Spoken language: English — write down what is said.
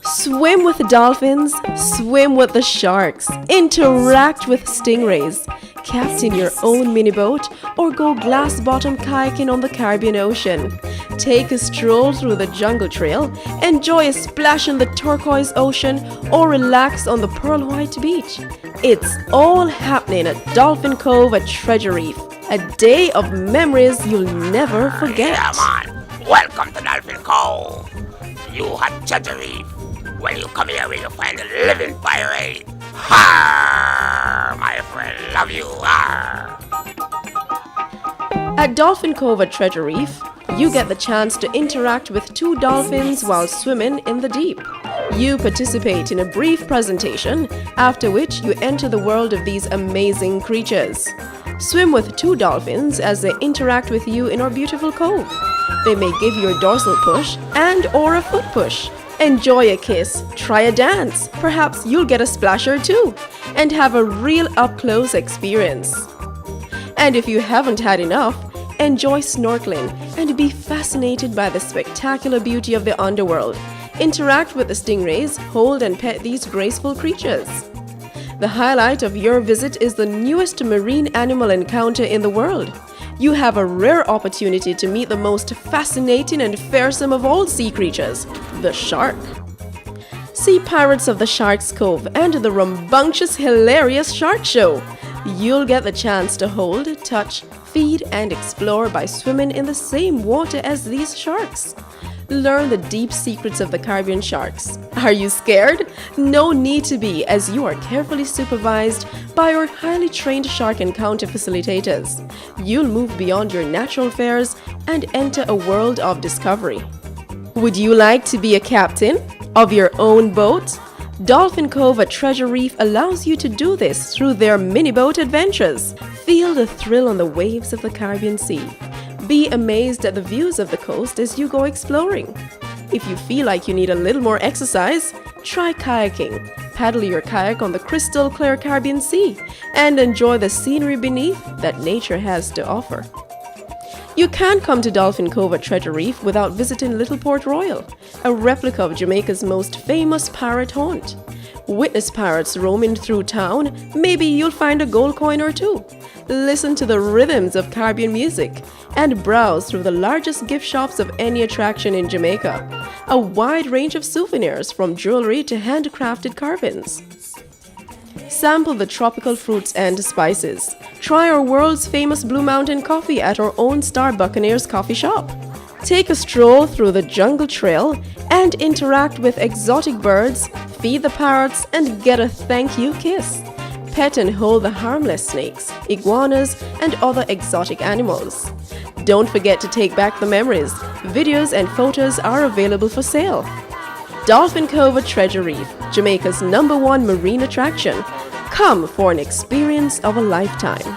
Swim with the dolphins, swim with the sharks, interact with stingrays, captain your own mini boat, or go glass-bottom kayaking on the Caribbean Ocean. Take a stroll through the jungle trail, enjoy a splash in the turquoise ocean, or relax on the pearl white beach. It's all happening at Dolphin Cove at Treasure Reef. A day of memories you'll never forget. Yeah, man. Welcome to Dolphin Cove. You at Treasure Reef. When you come here, will you find a living pirate? Ha! My friend, love you. Ha! At Dolphin Cove at Treasure Reef, you get the chance to interact with 2 dolphins while swimming in the deep. You participate in a brief presentation, after which you enter the world of these amazing creatures. Swim with 2 dolphins as they interact with you in our beautiful cove. They may give you a dorsal push and/or a foot push. Enjoy a kiss, try a dance, perhaps you'll get a splash or 2, and have a real up-close experience. And if you haven't had enough, enjoy snorkeling and be fascinated by the spectacular beauty of the underworld. Interact with the stingrays, hold and pet these graceful creatures. The highlight of your visit is the newest marine animal encounter in the world. You have a rare opportunity to meet the most fascinating and fearsome of all sea creatures, the shark. See Pirates of the Shark's Cove and the rambunctious, hilarious Shark Show. You'll get the chance to hold, touch, feed, and explore by swimming in the same water as these sharks. Learn the deep secrets of the Caribbean sharks. Are you scared? No need to be, as you are carefully supervised by our highly trained shark encounter facilitators. You'll move beyond your natural fares and enter a world of discovery. Would you like to be a captain of your own boat? Dolphin Cove at Treasure Reef allows you to do this through their mini boat adventures. Feel the thrill on the waves of the Caribbean Sea. Be amazed at the views of the coast as you go exploring. If you feel like you need a little more exercise, try kayaking. Paddle your kayak on the crystal clear Caribbean Sea and enjoy the scenery beneath that nature has to offer. You can't come to Dolphin Cove at Treasure Reef without visiting Little Port Royal, a replica of Jamaica's most famous pirate haunt. Witness pirates roaming through town, maybe you'll find a gold coin or 2. Listen to the rhythms of Caribbean music and browse through the largest gift shops of any attraction in Jamaica. A wide range of souvenirs from jewelry to handcrafted carvings. Sample the tropical fruits and spices. Try our world's famous Blue Mountain coffee at our own Star Buccaneers coffee shop. Take a stroll through the jungle trail and interact with exotic birds, feed the parrots, and get a thank you kiss. Pet and hold the harmless snakes, iguanas, and other exotic animals. Don't forget to take back the memories. Videos and photos are available for sale. Dolphin Cove at Treasure Reef, Jamaica's #1 marine attraction. Come for an experience of a lifetime.